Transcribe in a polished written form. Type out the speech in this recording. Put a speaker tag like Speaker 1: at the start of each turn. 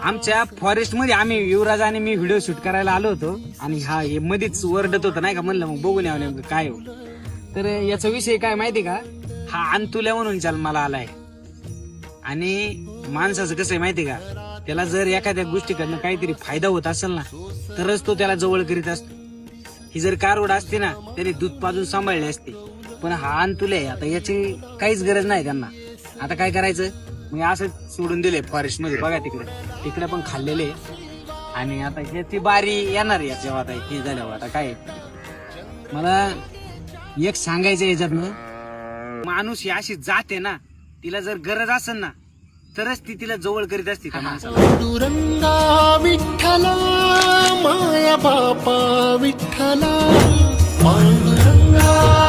Speaker 1: आमच्या फॉरेस्ट मध्ये आम्ही युवराज आणि मी व्हिडिओ शूट करायला आलो होतो आणि हा हे मध्येच ओरडत होता नाही का, म्हणलं मग बघून यावं नेमकं काय हो. तर याचा विषय काय माहिती का, हा अंतुल्या म्हणून जन्माला आलाय आणि माणसाचं कसं आहे माहिती का, त्याला जर एखाद्या गोष्टीकडनं काहीतरी फायदा होत असेल ना तरच तो त्याला जवळ करीत असतो. ही जर कारवड असते ना त्याने दूध पाजून सांभाळले असते, पण हा अंतुल्या आहे आता, याची काहीच गरज नाही त्यांना. आता काय करायचं, मग असं सोडून दिले फॉरेस्ट मध्ये. बघा तिकडे पण खाल्लेले आणि आता ह्याची बारी येणार आहे जेव्हा आता हे झाल्यावर. आता काय मला एक सांगायचं याच्यातनं, माणूस ही अशी जाते ना, तिला जर गरज असेल ना तरच ती तिला जवळ करीत असते त्या माणसाला.
Speaker 2: पांडुरंगा विठ्ठला माया बापा विठ्ठला पांडुरंगा